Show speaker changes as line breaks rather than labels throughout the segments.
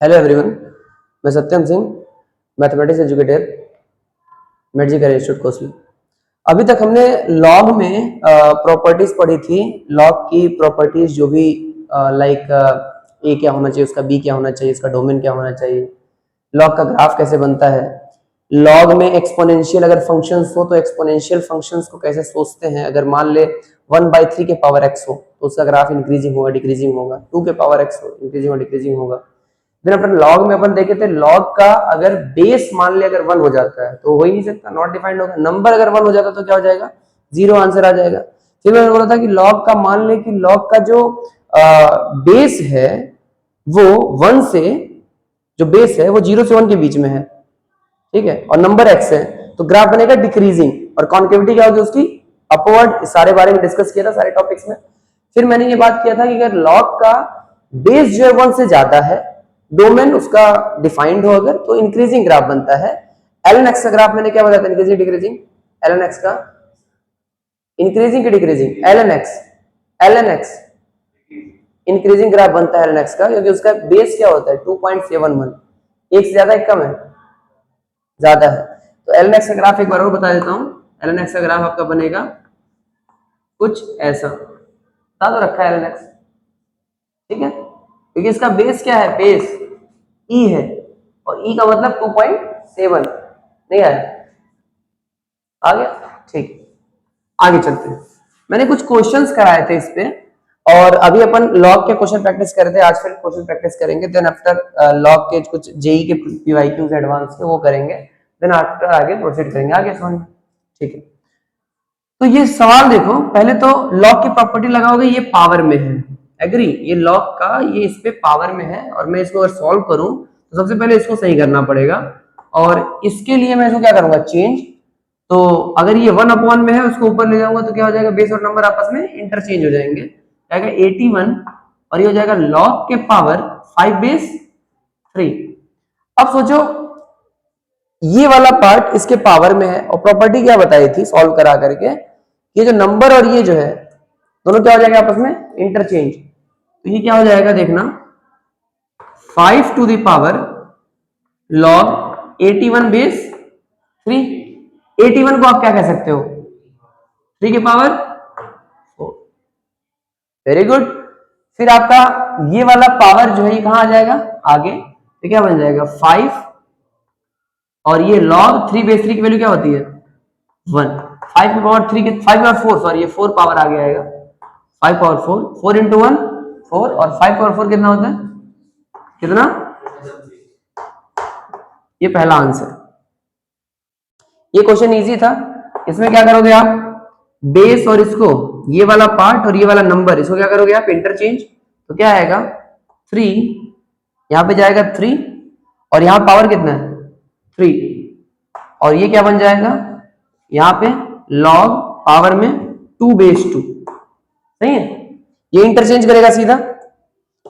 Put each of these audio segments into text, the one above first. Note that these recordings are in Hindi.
हेलो एवरीवन, मैं सत्यम सिंह, मैथमेटिक्स एजुकेटर, मेडजिकल इंस्टीट्यूट कोसली। अभी तक हमने लॉग में प्रॉपर्टीज पढ़ी थी। लॉग की प्रॉपर्टीज जो भी लाइक ए क्या होना चाहिए, उसका बी क्या होना चाहिए, इसका डोमेन क्या होना चाहिए, लॉग का ग्राफ कैसे बनता है, लॉग में एक्सपोनेंशियल अगर फंक्शंस हो तो एक्सपोनेंशियल फंक्शंस को कैसे सोचते हैं। अगर मान ले 1/3 के पावर x हो तो उसका ग्राफ इंक्रीजिंग होगा डिक्रीजिंग होगा, 2 के पावर x हो इंक्रीजिंग और डिक्रीजिंग होगा। फिर अपन लॉग में अपन देखे थे, लॉग का अगर बेस मान ले अगर 1 हो जाता है तो हो ही नहीं सकता, नॉट डिफाइंड होगा। नंबर अगर 1 हो जाता तो क्या हो जाएगा, 0 आंसर आ जाएगा। फिर मैंने बोला था कि लॉग का मान ले कि लॉग का जो बेस है वो 1 से, जो बेस है वो 0 से 1 के बीच में है, ठीक है, और नंबर x है तो ग्राफ बनेगा डिक्रीजिंग, और कॉन्केविटी क्या होगी उसकी, अपवर्ड। इस सारे बारे में डिस्कस किया था सारे टॉपिक्स में। फिर मैंने ये बात किया था कि अगर लॉग का बेस जो है 1 से ज्यादा है, डोमेन उसका डिफाइंड हो अगर, तो इंक्रीजिंग ग्राफ बनता है। ln x का ग्राफ मैंने क्या बताया था, इंक्रीजिंग डिक्रीजिंग, ln x का इंक्रीजिंग की decreasing, ln x increasing graph बनता है ln x का, क्योंकि उसका बेस क्या होता है 2.71, एक से ज्यादा एक कम है, ज्यादा है। तो ln x का ग्राफ एक बार और बता देता हूं। ln x का ग्राफ आपका बनेगा कुछ ऐसा, बता तो रखा है ln x, ठीक है, क्योंकि इसका बेस क्या है, बेस ई है, और ई का मतलब 2.7, नहीं आया, आ गया, ठीक। आगे चलते हैं। मैंने कुछ क्वेश्चंस कराए थे इस पे, और अभी अपन लॉग के क्वेश्चन प्रैक्टिस कर रहे थे, आज फिर क्वेश्चन प्रैक्टिस करेंगे। देन आफ्टर लॉग के कुछ जेई के पीवाईक्यूज एडवांस के वो करेंगे, देन आफ्टर आगे प्रोसीड करेंगे, आगे समझ में, ठीक है। तो ये सवाल देखो, पहले तो लॉग की प्रॉपर्टी लगाओगे, ये पावर में है, एग्री, ये लॉग का ये इस पे पावर में है, और मैं इसको अगर सॉल्व करूं तो सबसे पहले इसको सही करना पड़ेगा, और इसके लिए मैं इसको क्या करूंगा, चेंज। तो अगर ये 1/1 में है, उसको ऊपर ले जाऊंगा तो क्या हो जाएगा, बेस और नंबर आपस में इंटरचेंज हो जाएंगे, जाएगा 81, और ये हो जाएगा लॉग के पावर 5/3। अब सोचो ये वाला पार्ट इसके पावर में है, और प्रॉपर्टी क्या बताई थी सॉल्व करा करके, ये जो नंबर और ये जो है दोनों क्या हो जाएगा आपस में इंटरचेंज। तो ये क्या हो जाएगा देखना, 5 टू द पावर लॉग 81/3। 81 को आप क्या कह सकते हो, 3 के पावर 4, वेरी गुड। फिर आपका ये वाला पावर जो है ये कहां आ जाएगा आगे, तो क्या बन जाएगा 5, और ये log 3/3 की वैल्यू क्या होती है 1, 5 की पावर 3 के 5 पावर 4, सॉरी ये 4 पावर आगे आएगा, 5 पावर 4, 4 इंटू 1 4, और 5 पावर 4 कितना होता है, कितना, ये पहला आंसर। ये क्वेश्चन इजी था। इसमें क्या करोगे आप, बेस और इसको, ये वाला पार्ट और ये वाला नंबर, इसको क्या करोगे आप इंटरचेंज, तो क्या आएगा 3, यहां पे जाएगा 3, और यहां पावर कितना है 3, और ये क्या बन जाएगा यहाँ पे log पावर में 2/2, सही है। ये इंटरचेंज करेगा सीधा,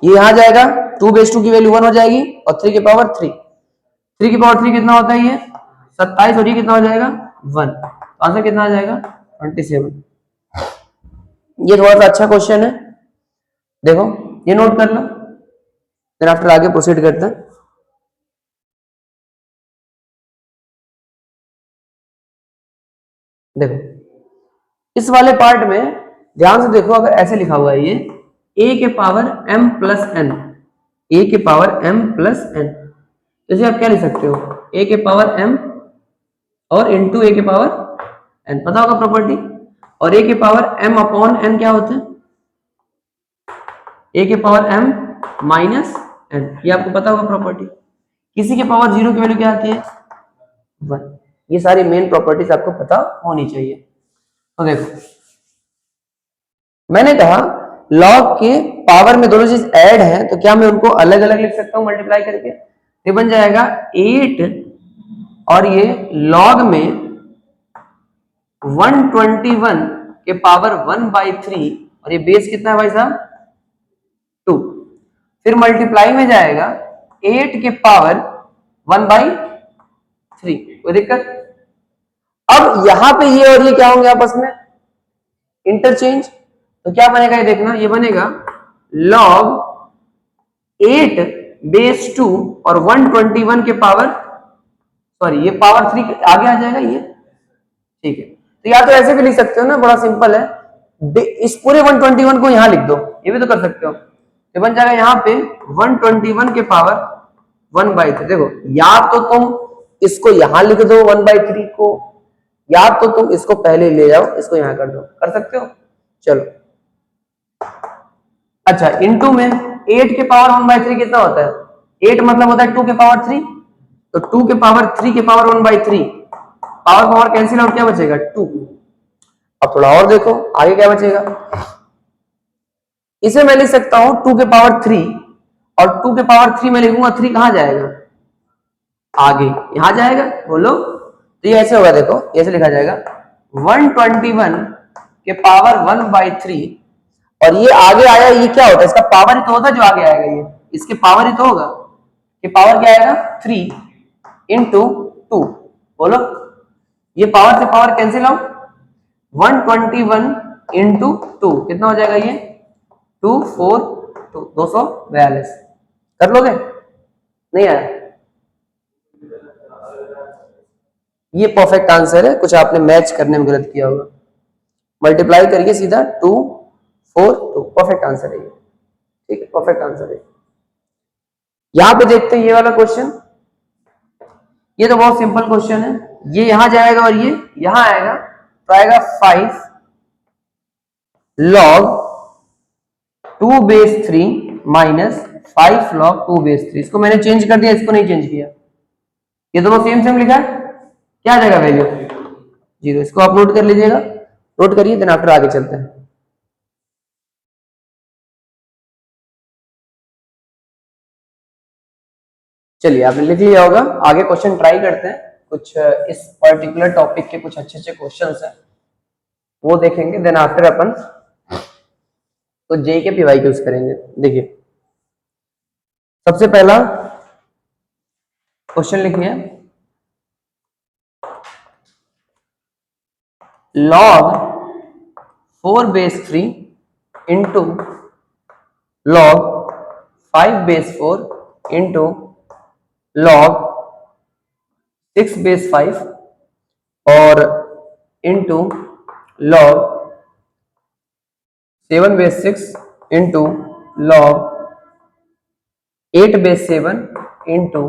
ये यहां जाएगा 2/2 की वैल्यू 1 हो जाएगी, और 3 की पावर 3, 3 की पावर 3 कितना होता है ये 27, और ये कितना हो जाएगा 1, आंसर कितना आ जाएगा 27। ये थोड़ा सा अच्छा क्वेश्चन है, देखो ये नोट कर लो, फिर आफ्टर आगे प्रोसीड करते हैं। देखो इस वाले पार्ट में ध्यान से देखो, अगर ऐसे लिखा हुआ है ये a के power m plus n, a के पावर m प्लस n, जैसे आप क्या लिख सकते हो a के पावर m और इंटू a के पावर n, पता होगा प्रॉपर्टी, और a के पावर m अपॉन n क्या होता है, a के पावर m माइनस n, ये आपको पता होगा प्रॉपर्टी। किसी के पावर 0 की वैल्यू क्या आती है 1, ये सारी मेन प्रॉपर्टीज आपको पता होनी चाहिए। तो देखो मैंने कहा लॉग के पावर में दोनों चीज ऐड है, तो क्या मैं उनको अलग अलग लिख सकता हूं मल्टीप्लाई करके, ये बन जाएगा 8, और ये लॉग में 121 के पावर 1/3, और ये बेस कितना है भाई साहब 2, फिर मल्टीप्लाई में जाएगा 8 के पावर 1/3, कोई दिक्कत। अब यहां पे ये और ये क्या होंगे आपस में इंटरचेंज, तो क्या बनेगा ये देखना, ये बनेगा log 8 बेस 2 और 121 के पावर, सॉरी ये पावर 3 आगे आ जाएगा ये, ठीक है। तो या तो ऐसे भी लिख सकते हो ना, बड़ा सिंपल है, इस पूरे 121 को यहां लिख दो, ये भी तो कर सकते हो। तो बन जाएगा यहाँ पे 121 के पावर 1/3। देखो या तो तुम इसको यहां लिख दो 1/3 को, या तो तुम इसको पहले ले जाओ, इसको यहां कर दो, कर सकते हो। चलो अच्छा, इनटू में 8 के पावर 1/3 कितना होता है? 8 मतलब होता है 2 के पावर 3, तो 2 के पावर 3 के power 1/3, power power cancel out, क्या बचेगा 2। अब थोड़ा और देखो आगे क्या बचेगा, इसे मैं लिख सकता हूं 2 के पावर 3, और 2 के पावर 3 में लिखूंगा 3 कहां जाएगा? आगे, यहां जाएगा, बोलो। तो ये ऐसे होगा, देखो ऐसे लिखा जाएगा 121 के पावर 1/3, और ये आगे आया, ये क्या होता है? इसका पावर ही तो होता है जो आगे आएगा, ये इसके पावर ही तो होगा। ये पावर क्या आएगा? 3 इंटू 2, बोलो। ये पावर से पावर कैंसिल आउट, 121 इंटू 2 कितना हो जाएगा? ये 2 4 242। कर लोगे? नहीं आया? ये परफेक्ट आंसर है, कुछ आपने मैच करने में गलत किया होगा। मल्टीप्लाई करिए सीधा 2 4 2, परफेक्ट आंसर है ये, ठीक है, परफेक्ट आंसर है। यहां पे देखते हैं ये वाला क्वेश्चन, ये तो बहुत सिंपल क्वेश्चन है। ये यहां जाएगा और ये यहां आएगा, तो आएगा 5 log 2 base 3 minus 5 log 2 base 3। इसको मैंने चेंज कर दिया, इसको नहीं चेंज किया, ये दोनों सेम सेम लिखा है, क्या आ जाएगा वैल्यू? 0। इसको आप नोट कर लीजिएगा, नोट करिए, देन आफ्टर आगे चलते हैं। चलिए आपने लिख लिया होगा, आगे क्वेश्चन ट्राई करते हैं। कुछ इस पर्टिकुलर टॉपिक के कुछ अच्छे अच्छे क्वेश्चंस हैं, वो देखेंगे, देन आफ्टर अपन तो जे के पीवाई यूज करेंगे। देखिए सबसे पहला क्वेश्चन लिखिए, log 4 base 3 into log 5 base 4 into log 6 base 5 और into log 7 base 6 into log 8 base 7 into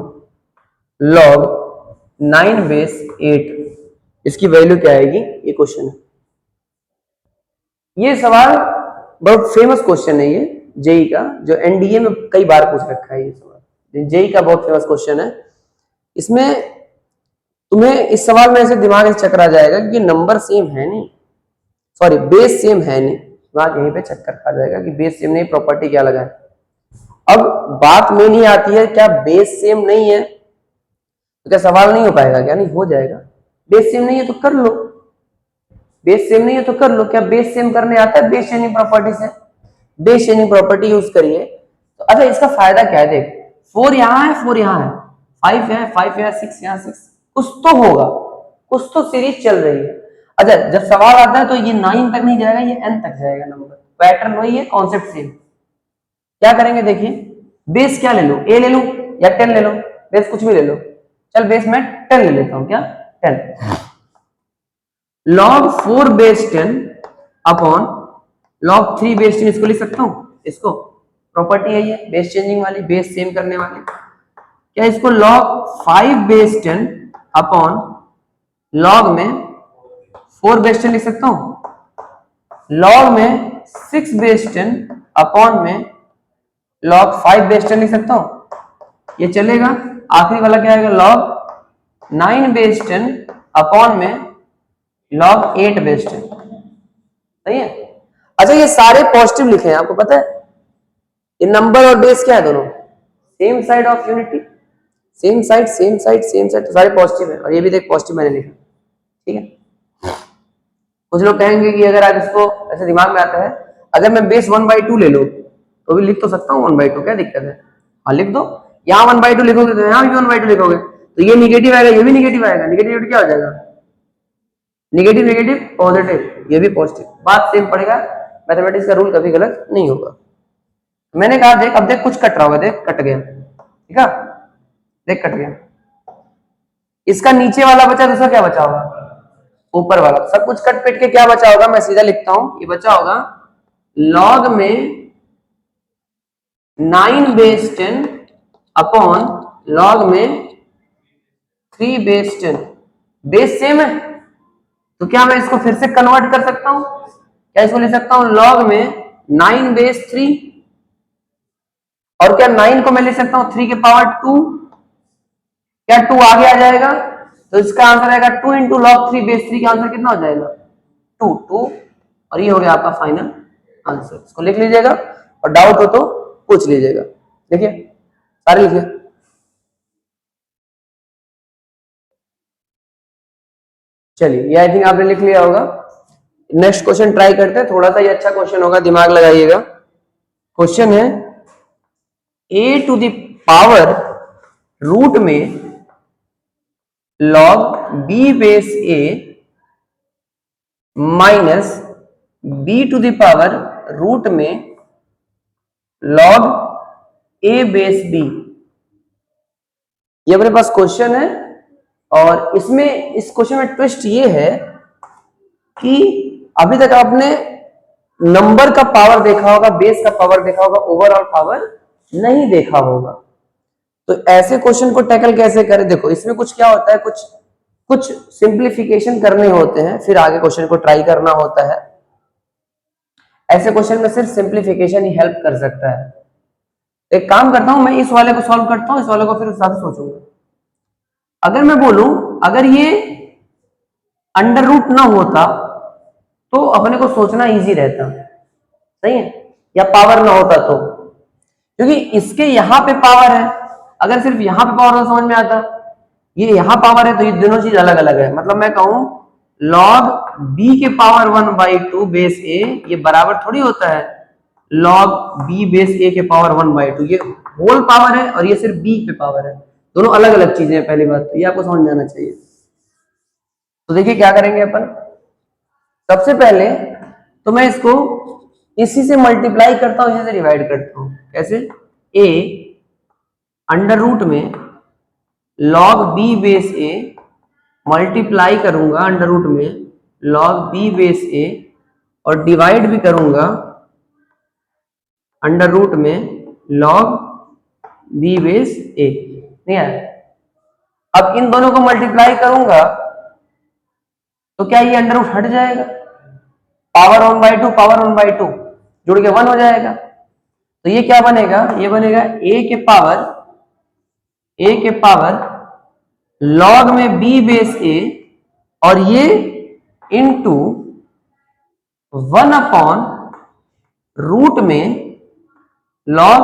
log 9 base 8, इसकी वैल्यू क्या आएगी? ये क्वेश्चन है। ये सवाल बहुत फेमस क्वेश्चन है, ये जेई का, जो एनडीए में कई बार पूछ रखा है। ये सवाल जेई का बहुत फेमस क्वेश्चन है। इसमें तुम्हें इस सवाल में ऐसे दिमाग से चक्कर आ जाएगा कि नंबर सेम है नहीं, सॉरी बेस सेम है नहीं, दिमाग यहीं पे चक्कर खा जाएगा कि बेस सेम नहीं, प्रॉपर्टी क्या लगा है। अब बात में नहीं आती है, क्या बेस सेम नहीं है तो क्या सवाल नहीं हो पाएगा? क्या नहीं हो जाएगा। बेस सेम नहीं है तो कर लो, बेस सेम नहीं है तो कर लो। क्या बेस सेम करने आता है बेस चेंजिंग प्रॉपर्टी से? बेस चेंजिंग प्रॉपर्टी यूज करिए। तो अच्छा इसका फायदा क्या है? देख 4 यहाँ है, 4 यहाँ है, 5 है, 5 यहाँ, 6 यहाँ, 6, कुछ तो होगा, कुछ तो सीरीज चल रही है। अच्छा जब सवाल आता है तो ये 9 तक नहीं जाएगा, ये n तक जाएगा नंबर, पैटर्न वही है, कॉन्सेप्ट सेम। क्या करेंगे देखिए, बेस क्या ले लो, a ले लो या 10 ले लो, बेस कुछ भी ले लो। चल बेस में 10 ले लेता हूं, क्या 10 log 4 base 10 upon log 3 base 10, इसको लिख सकता हूं, इसको प्रॉपर्टी है ये बेस चेंजिंग वाली, बेस सेम करने वाली। क्या इसको log 5 बेस 10 अपॉन log में 4 बेस 10 लिख सकता हूं, log में 6 बेस 10 अपॉन में log 5 बेस 10 लिख सकता हूं, ये चलेगा। आखिरी वाला क्या आएगा? log 9 बेस 10 अपॉन में log 8 बेस 10, सही है। अच्छा ये सारे पॉजिटिव लिखे हैं, आपको पता है ये नंबर और बेस क्या है? दोनों same side of unity, same side same side same side, तो सारे पॉजिटिव है। और ये भी देख पॉजिटिव मैंने लिखा, ठीक है। कुछ लोग कहेंगे कि अगर आप इसको ऐसे दिमाग में आता है, अगर मैं बेस 1/2 ले लो तो भी लिख तो सकता हूँ 1/2, क्या दिक्कत है? हाँ लिख दो, यहाँ 1/2 लिखोगे तो यहाँ भी 1/2 लिखोगे, तो ये निगेटिव आएगा, ये भी निगेटिव आएगा, निगेटिव क्या हो जाएगा? निगेटिव निगेटिव पॉजिटिव, ये भी पॉजिटिव, बात सेम पड़ेगा। मैथमेटिक्स का रूल कभी गलत नहीं होगा। मैंने कहा देख, अब देख कुछ कट रहा होगा, देख कट गया, ठीक है, देख कट गया। इसका नीचे वाला बचा, दूसरा क्या बचा होगा, ऊपर वाला। सब कुछ कट पिट के क्या बचा होगा, मैं सीधा लिखता हूं, ये बचा होगा लॉग में 9 बेस 10 अपॉन लॉग में 3 बेस 10। बेस सेम है तो क्या मैं इसको फिर से कन्वर्ट कर सकता हूं, क्या इसको ले सकता हूं लॉग में 9 बेस 3, और क्या 9 को मैं ले सकता हूं 3 के पावर 2, क्या 2 आगे आ जाएगा, तो इसका आंसर आएगा 2 इंटू लॉग 3 बेस 3 का आंसर कितना हो जाएगा 2 2, और ये हो गया आपका फाइनल आंसर। इसको लिख लीजिएगा और डाउट हो तो पूछ लीजिएगा। देखिए सारे लिखिए। चलिए ये आई थिंक आपने लिख लिया होगा। नेक्स्ट क्वेश्चन ट्राई करते हैं, थोड़ा सा ये अच्छा क्वेश्चन होगा, दिमाग लगाइएगा। क्वेश्चन है a to the power root में log b base a minus b to the power root में log a बेस b। ये अपने पास क्वेश्चन है, और इसमें इस क्वेश्चन में ट्विस्ट ये है कि अभी तक आपने नंबर का पावर देखा होगा, बेस का पावर देखा होगा, ओवरऑल पावर नहीं देखा होगा। तो ऐसे क्वेश्चन को टैकल कैसे करें, देखो इसमें कुछ क्या होता है, कुछ कुछ सिंप्लीफिकेशन करने होते हैं, फिर आगे क्वेश्चन को ट्राई करना होता है। ऐसे क्वेश्चन में सिर्फ सिंप्लीफिकेशन ही हेल्प कर सकता है। एक काम करता हूं, मैं इस वाले को सॉल्व करता हूं, इस वाले को फिर उस हिसाब से सोचूंगा। अगर मैं बोलूं अगर ये अंडर रूट ना होता तो अपने को सोचना इजी रहता, सही है, या पावर ना होता तो, क्योंकि इसके यहां पे पावर है, अगर सिर्फ यहां पे पावर हो समझ में आता, ये यहां पावर है तो ये दोनों चीज अलग अलग है। मतलब मैं कहूं log b के पावर 1/2 बेस a, ये बराबर थोड़ी होता है log b बेस a के पावर 1/2, ये होल पावर है और ये सिर्फ b पे पावर है, दोनों अलग अलग चीजें हैं। पहली बात तो ये आपको समझ में आना चाहिए। तो देखिए क्या करेंगे अपन, सबसे पहले तो मैं इसको इसी से मल्टीप्लाई करता हूं, इसी से डिवाइड करता हूं। कैसे, a अंडर रूट में log b base a multiply करूंगा अंडर रूट में log b बेस a, और डिवाइड भी करूंगा अंडर रूट में log b बेस a। नहीं आया, अब इन दोनों को मल्टीप्लाई करूंगा तो क्या ये अंडर रूट हट जाएगा, पावर 1/2 पावर 1/2 जुड़ के 1 हो जाएगा। तो ये क्या बनेगा, ये बनेगा a के पावर log में b बेस a, और ये इंटू 1 अपॉन रूट में log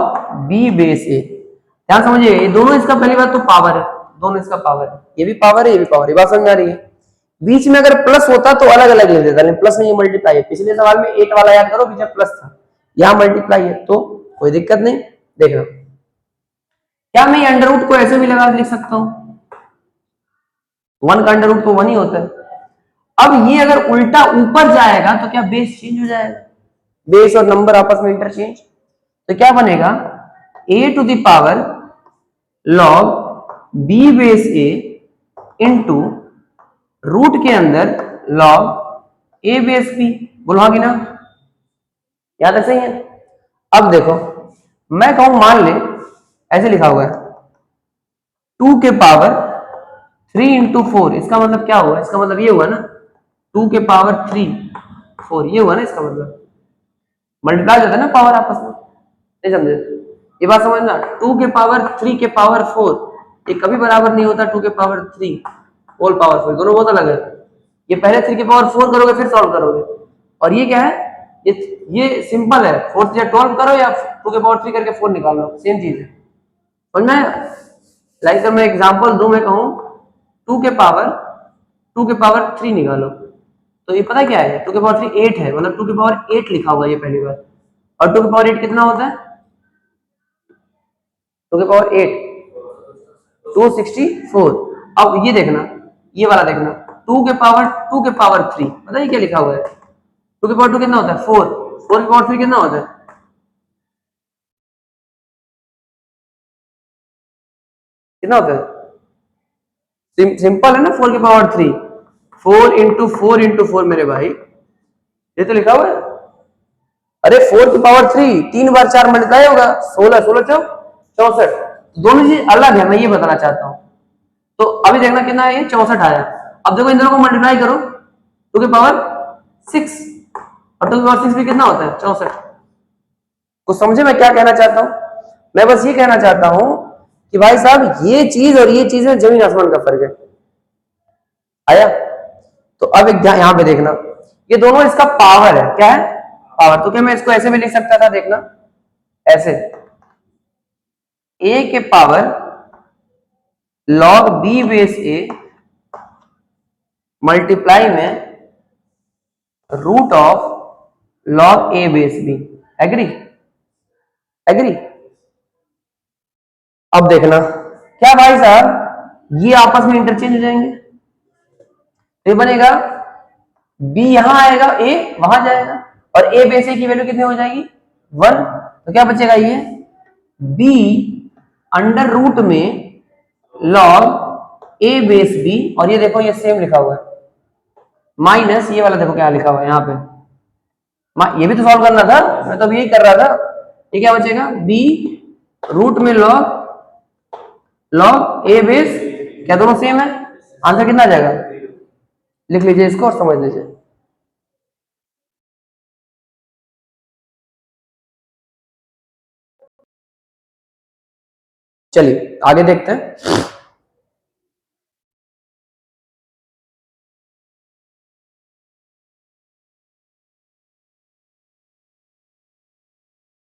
b बेस a। ध्यान समझिए, ये दोनों इसका पहली बात तो पावर है, दोनों इसका पावर है, ये भी पावर है ये भी पावर है, बात समझ में आ रही है। बीच में अगर प्लस होता तो अलग अलग लिख देता, लेकिन प्लस नहीं, मल्टीप्लाई है। पिछले सवाल में 8 वाला याद करो, बीच में प्लस था, यहां मल्टीप्लाई है तो कोई दिक्कत नहीं। देखना क्या मैं अंडर रूट को ऐसे भी लगा लिख सकता हूं, 1 का अंडर रूट तो 1 ही होता है। अब ये अगर उल्टा ऊपर जाएगा तो क्या बेस चेंज हो जाएगा, बेस और नंबर आपस में इंटरचेंज, तो क्या बनेगा a to the power log b base a into root के अंदर log a बेस b। बोलो कि ना, याद है, सही है। अब देखो मैं कहूं मान ले ऐसे लिखा हुआ है 2 के पावर 3 इंटू 4, इसका मतलब क्या हुआ, इसका मतलब ये हुआ ना 2 के पावर 3 4, ये हुआ ना, इसका मतलब मल्टीप्लाई होता है ना पावर आपस में, नहीं समझे, ये बात समझना। 2 के पावर 3 के पावर 4 ये कभी बराबर नहीं होता 2 के पावर 3 होल पावर 4, दोनों बहुत अलग है। ये पहले 3 के पावर 4 करोगे फिर सॉल्व करोगे, और ये क्या है, ये सिंपल है, 4 से 12 करो या 2 के पावर 3 करके 4 निकाल लो, सेम चीज है, समझ में। लाइक मैं एग्जांपल दूं, मैं कहूं 2 के पावर 3 निकालो, तो ये पता क्या है, 2 के पावर 3 8 है, मतलब 2 के पावर 8 लिखा हुआ है ये पहली बार, और 2 के पावर 8 कितना होता है, 2 के पावर 8 264। अब ये देखना, ये वाला देखना 2 के पावर 3, पता है क्या लिखा हुआ है, 2 के पावर 2 कितना होता है 4, 4 के पावर 3 कितना होता है कितना होता है? सिंपल है ना, 4 की पावर 3, 4 इंटू 4 इंटू 4 मेरे भाई, ये तो लिखा हुआ है। अरे 4 की पावर 3, 3 बार 4 मल्टीप्लाई होगा, 16, 16 64। दोनों चीज अलग है, मैं ये बताना चाहता हूं। तो अभी देखना कितना है, ये 64 आया। अब देखो इन दोनों को मल्टीप्लाई करो, 2 की पावर 6 और 2 की पावर 6 भी कितना होता है? 64। कुछ समझे मैं क्या कहना चाहता हूं? मैं बस ये कहना चाहता हूं कि भाई साहब ये चीज और ये चीज में जमीन आसमान का फर्क है। आया? तो अब एक यहां पे देखना, ये दोनों इसका पावर है, क्या है? पावर। तो क्या मैं इसको ऐसे भी लिख सकता था? देखना ऐसे, a के power log b base a multiply में root of log a base b। Agree? Agree? अब देखना क्या भाई साहब, ये आपस में इंटरचेंज हो जाएंगे, तो ये बनेगा b यहां आएगा, a वहां जाएगा, और a बेस a की वैल्यू कितनी हो जाएगी? 1। तो क्या बचेगा? ये b अंडर रूट में log a बेस b, और ये देखो ये सेम लिखा हुआ है, माइनस ये वाला देखो क्या लिखा हुआ है यहाँ पे, ये भी तो सॉल्व करना था, मैं तो अभी यही कर रहा था। ये क्या बचेगा? b रूट में log a बेस, क्या दोनों सेम है? आंसर कितना आ जाएगा? लिख लीजिए इसको और समझ लीजिए। चलिए आगे देखते हैं।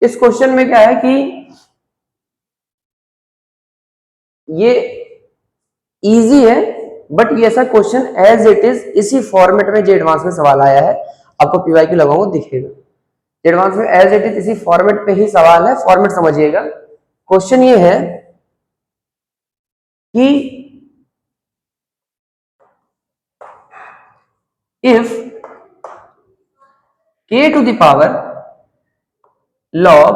इस क्वेश्चन में क्या है कि ये इजी है, बट ये ऐसा क्वेश्चन एज इट इज इसी फॉर्मेट में जो एडवांस में सवाल आया है, आपको पीवाईक्यू लगाऊंगा दिखेगा, एडवांस में एज इट इज इसी फॉर्मेट पे ही सवाल है। फॉर्मेट समझिएगा। क्वेश्चन ये है कि if k to the power log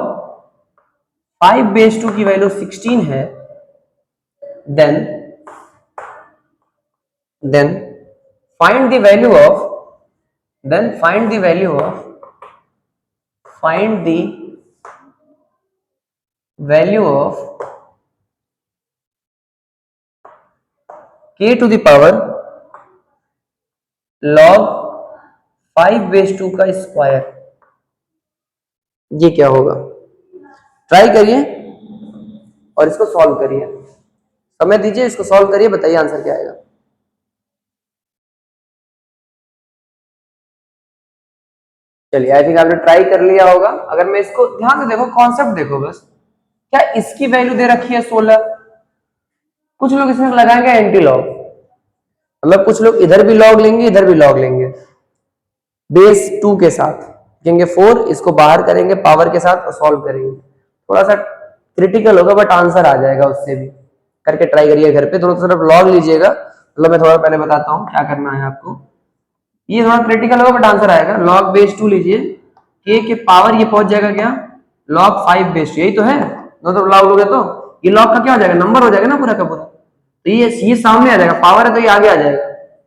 5 base 2 की वैल्यू 16 है, then find the value of find the value of k to the power log 5 base 2 का स्क्वायर। ये क्या होगा? ट्राई करिए और इसको सॉल्व करिए, समय दीजिए, इसको सॉल्व करिए, बताइए आंसर क्या आएगा। चलिए आई थिंक आपने ट्राई कर लिया होगा। अगर मैं इसको ध्यान से देखो, कॉन्सेप्ट देखो बस, क्या इसकी वैल्यू दे रखी है 16, कुछ लोग इसमें लगाएंगे एंटी लॉग, मतलब कुछ लोग इधर भी लॉग लेंगे इधर भी लॉग लेंगे, बेस 2 के साथ कहेंगे 4, इसको बाहर करेंगे पावर के साथ और सॉल्व करेंगे। थोड़ा सा क्रिटिकल होगा बट आंसर आ जाएगा, उससे भी करके ट्राई करिए घर पे, दोनों तरफ लॉग लीजिएगा। मतलब मैं थोड़ा पहले बताता हूँ क्या करना है आपको, ये थोड़ा क्रिटिकल होगा बट आंसर आएगा। log बेस 2 लीजिए, k के पावर ये पहुंच जाएगा क्या? log 5 बेस 2, यही तो है, दोनों तरफ log लोगे तो ये log का क्या हो जाएगा? नंबर हो जाएगा ना पूरा का पूरा, तो ये सामने आ जाएगा, पावर है तो ये आगे आ जाएगा,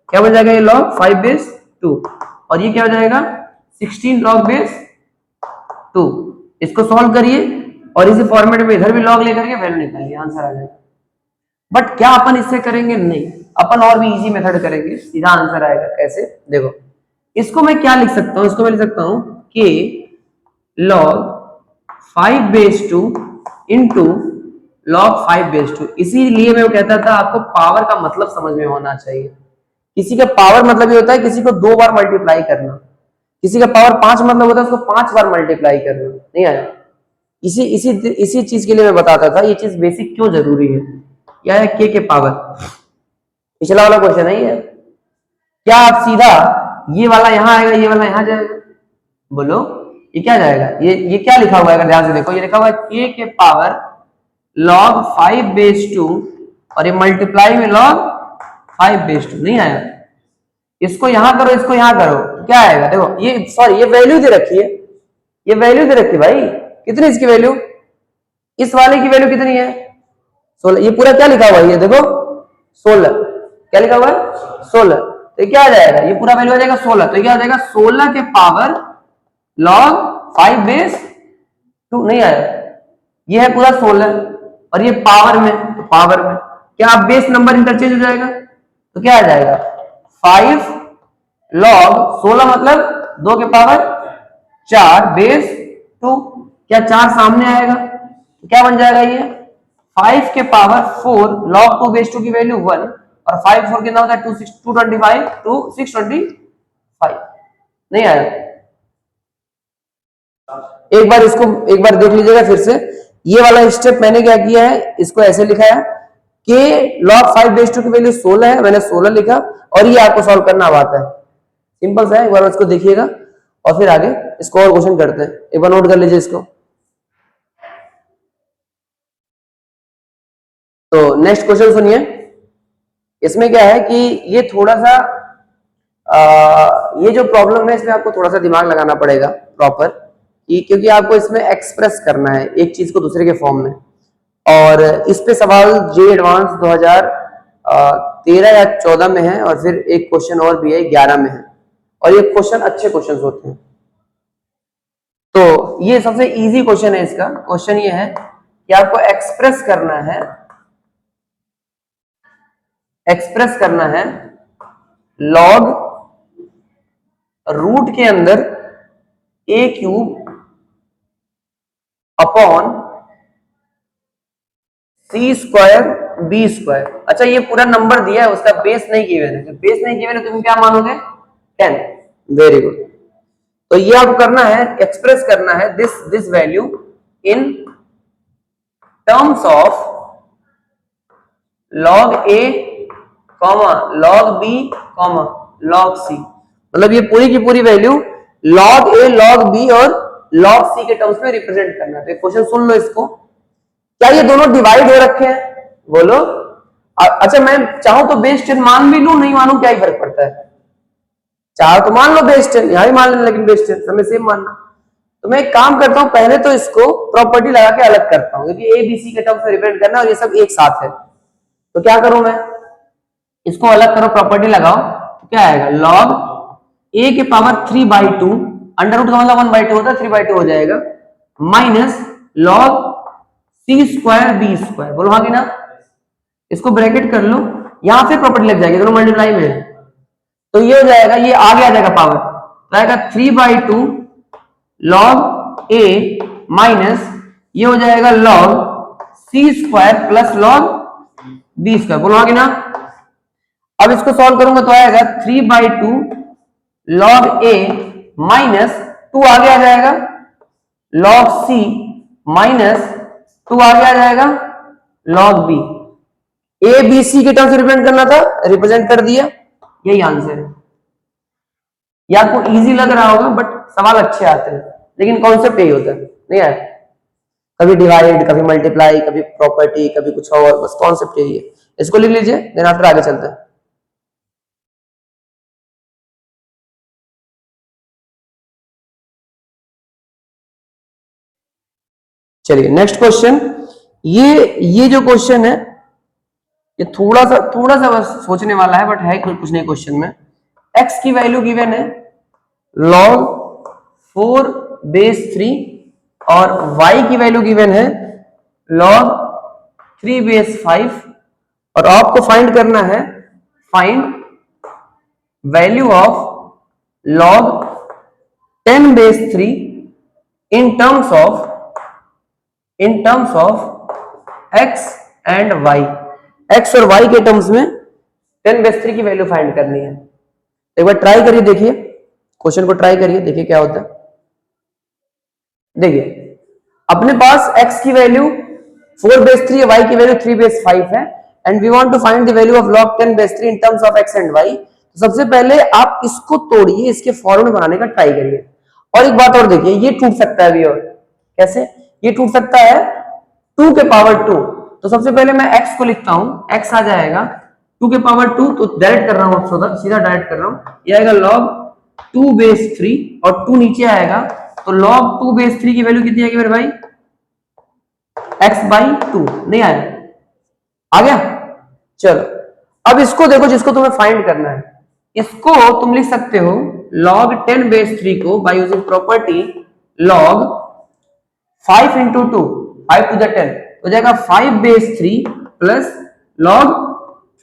क्या बन जाएगा? ये log 5 बेस 2, और ये क्या हो जाएगा? 16 log बेस 2। इसको सॉल्व करिए और इसी फॉर्मेट में इधर भी log लेकर के वैल्यू निकालिए, आंसर आ जाएगा। बट क्या अपन इससे करेंगे? नहीं, अपन और भी इजी मेथड करेंगे, सीधा आंसर आएगा। कैसे? देखो, इसको मैं क्या लिख सकता हूं? इसको मैं लिख सकता हूं k log 5 base 2 into log 5 base 2। इसीलिए मैं वो कहता था आपको पावर का मतलब समझ में होना चाहिए। किसी का पावर मतलब ये होता है किसी को 2 बार मल्टीप्लाई करना, किसी का पावर 5 मतलब होता है उसको 5 बार मल्टीप्लाई करना। नहीं आया? इसी चीज के लिए मैं बताता था ये चीज बेसिक क्यों जरूरी है। क्या है? के पावर, पिछला वाला क्वेश्चन है ये, क्या आप सीधा ये वाला यहां आएगा ये वाला यहां जाएगा? बोलो ये क्या जाएगा? ये क्या लिखा हुआ है? अगर ध्यान से देखो, ये लिखा हुआ है k के पावर log 5 बेस 2 और ये मल्टीप्लाई में log 5 बेस 2। नहीं आया? इसको यहां करो इसको यहां करो, क्या आएगा? देखो ये सॉरी ये वैल्यू दे रखी है, ये वैल्यू दे रखी है भाई, कितनी इसकी वैल्यू? इस वाले की वैल्यू कितनी है? 16, ये पूरा क्या लिखा हुआ है, ये देखो 16, क्या लिखा हुआ है 16, तो क्या आ जाएगा, ये पूरा वैल्यू आ जाएगा 16, तो क्या आ जाएगा 16 के पावर log 5 बेस 2, नहीं आया, ये है पूरा 16 और ये पावर में, तो पावर में क्या आप बेस नंबर इंटरचेंज हो जाएगा, तो क्या आ जाएगा 5 log 16 मतलब 2 के पावर 4 बेस 2, क्या 4 सामने आएगा तो क्या बन जाएगा, ये 5 के पावर 4 log 2 बेस 2 की वैल्यू 1 और 5 4 कितना होता है 225 टू 625, नहीं आया। एक बार इसको एक बार देख लीजिएगा फिर से, ये वाला स्टेप मैंने क्या किया है, इसको ऐसे लिखा है कि log 5 बेस 2 की वैल्यू 16 है, मैंने 16 लिखा और ये आपको सॉल्व करना अब आता है, सिंपल सा है, एक बार इसको देखिएगा और फिर आगे इसको और क्वेश्चन करते हैं, एक बार नोट कर लीजिए इसको। तो नेक्स्ट क्वेश्चन सुनिए, इसमें क्या है कि ये थोड़ा सा ये जो प्रॉब्लम है इसमें आपको थोड़ा सा दिमाग लगाना पड़ेगा प्रॉपर, क्योंकि आपको इसमें एक्सप्रेस करना है एक चीज को दूसरे के फॉर्म में, और इस पे सवाल जे एडवांस 2013 या 14 में है और फिर एक क्वेश्चन और भी है 11 में है, और ये क्वेश्चन अच्छे क्वेश्चन होते हैं। तो ये सबसे इजी क्वेश्चन है, इसका क्वेश्चन ये है कि आपको एक्सप्रेस करना है लॉग रूट के अंदर a cube upon c square b square. अच्छा ये पूरा नंबर दिया है, उसका बेस नहीं गिवन है, बेस नहीं गिवन है तो तुम क्या मानोगे 10, वेरी गुड। तो ये आपको करना है, एक्सप्रेस करना है this value in terms of log a comma log b comma log c, मतलब ये पूरी की पूरी value log a log b और log c के टर्म्स में रिप्रेजेंट करना है। क्वेश्चन सुन लो इसको, क्या ये दोनों डिवाइड हो रखे हैं, बोलो। अच्छा मैं चाहूं तो बेस 10 मान भी लूं, नहीं मानूं क्या ही फर्क पड़ता है, चाहो तो मान लो बेस 10, यहां भी मान लेना, लेकिन बेस 10 हमें सेम मानना। तो मैं एक काम करता हूं, पहले तो इसको प्रॉपर्टी लगा के अलग करता हूं, क्योंकि ए बी सी के टर्म्स में रिप्रेजेंट करना और ये सब एक साथ है। तो क्या करूं मैं, इसको अलग करो, प्रॉपर्टी लगाओ, तो क्या आएगा log a के पावर 3/2, अंडर रूट का मतलब 1/2 होता है, 3/2 हो जाएगा, minus log c square b square, बोलो हाँ कि ना। इसको ब्रैकेट कर लो, यहां फिर प्रॉपर्टी लग जाएगी, दोनों मल्टीप्लाई में, तो ये हो जाएगा, ये आगे आ जाएगा पावर, तो आएगा 3/2 log a माइनस ये हो जाएगा log c square plus log b square, बोलो हाँ कि ना। अब इसको सॉल्व करूंगा तो आएगा 3/2 log a माइनस 2 आगे आ जाएगा log c माइनस 2 आगे आ जाएगा log b। a b c के टर्म्स रिप्रेजेंट करना था, रिप्रेजेंट कर दिया, यही आंसर है। ये आपको इजी लग रहा होगा बट सवाल अच्छे आते हैं, लेकिन कॉन्सेप्ट यही होता है, नहीं है, कभी डिवाइड, कभी मल्टीप्लाई, कभी प्रॉपर्टी, कभी कुछ और, बस कॉन्सेप्ट यही है। इसको लिख लीजिए, देन आफ्टर आगे चलते हैं। चलिए नेक्स्ट क्वेश्चन, ये जो क्वेश्चन है ये थोड़ा सा बस सोचने वाला है, बट है कुछ नहीं क्वेश्चन में। x की वैल्यू गिवन है log 4 बेस 3 और y की वैल्यू गिवन है log 3 बेस 5, और आपको फाइंड करना है, find value of log 10 base 3 in terms of x and y, x और y के टर्म्स में 10 बेस 3 की वैल्यू फाइंड करनी है। एक बार ट्राई करिए, देखिए क्वेश्चन को ट्राई करिए, देखिए क्या होता है। देखिए अपने पास x की वैल्यू 4 बेस 3 है, y की वैल्यू 3 बेस 5 है, and we want to find the value of log 10 base 3 in terms of x and y। तो सबसे पहले आप इसको तोड़िए, इसके फॉर्मूले बनाने का ट्राई करिए। और एक बात और देखिए, ये टूट सकता है भी, और कैसे ये टूट सकता है 2 के पावर 2। तो सबसे पहले मैं x को लिखता हूं, x आ जाएगा 2 के पावर 2, तो डायरेक्ट कर रहा हूं, सीधा डायरेक्ट कर रहा हूं, ये आएगा log 2 बेस 3 और 2 नीचे आएगा, तो log 2 बेस 3 की वैल्यू कितनी आएगी मेरे भाई, x/2, नहीं आया, आ गया? चलो अब इसको देखो, जिसको तुम्हें फाइंड करना है, इसको तुम लिख सकते हो log 10 base 3 को by using property log 5 into 2, 5 to the 10 हो जाएगा 5 base 3 प्लस log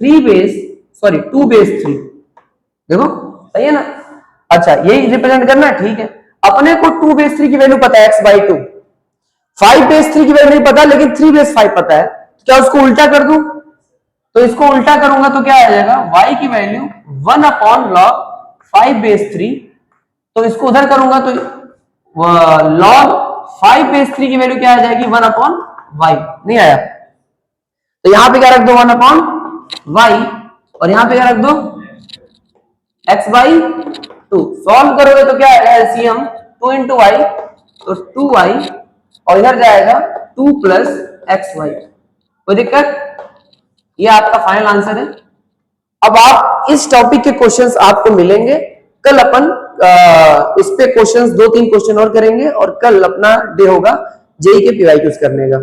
2 base 3। देखो सही है ना? अच्छा यही रिप्रेजेंट करना है, ठीक है। अपने को 2 base 3 की वैल्यू पता है x/2, 5 base 3 की वैल्यू नहीं पता, लेकिन 3 base 5 पता है। क्या उसको उल्टा कर दूं? तो इसको उल्टा करूंगा तो क्या आ जाएगा, y की वैल्यू 1/log 5 base 3। तो इसको उधर करूंगा तो log 5 base 3 की वैल्यू क्या आ जाएगी, 1/y। नहीं आया? तो यहां पे क्या रख दो, 1/y, और यहां पे क्या रख दो, x/2। सॉल्व करोगे तो क्या आएगा, एलसीएम 2 into y, तो 2y, और इधर जाएगा 2 plus xy। कोई दिक्कत? ये आपका फाइनल आंसर है। अब आप इस टॉपिक के क्वेश्चंस आपको मिलेंगे कल। अपन इस पे क्वेश्चंस 2-3 क्वेश्चन और करेंगे, और कल अपना डे होगा जेई के पीवाईक्यूज करने का,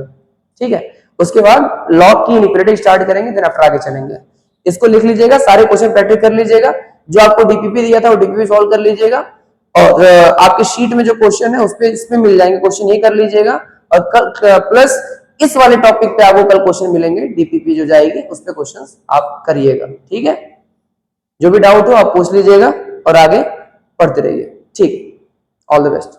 ठीक है। उसके बाद लॉग की इनिक्वालिटी स्टार्ट करेंगे, देन आफ्टर आगे चलेंगे। इसको लिख लीजिएगा, सारे क्वेश्चन प्रैक्टिस कर लीजिएगा, जो आपको डीपीपी दिया था वो डीपीपी सॉल्व कर लीजिएगा, और आपके शीट में जो क्वेश्चन है उसपे इसमें मिल जाएंगे क्वेश्चन, ये कर लीजिएगा। और कल प्लस इस वाले टॉपिक पे आपको कल क्वेश्चन मिलेंगे, डीपीपी जो जाएगी उस पे क्वेश्चंस आप करिएगा, ठीक है। जो भी डाउट हो आप पूछ लीजिएगा और आगे पढ़ते रहिए, ठीक। All the best.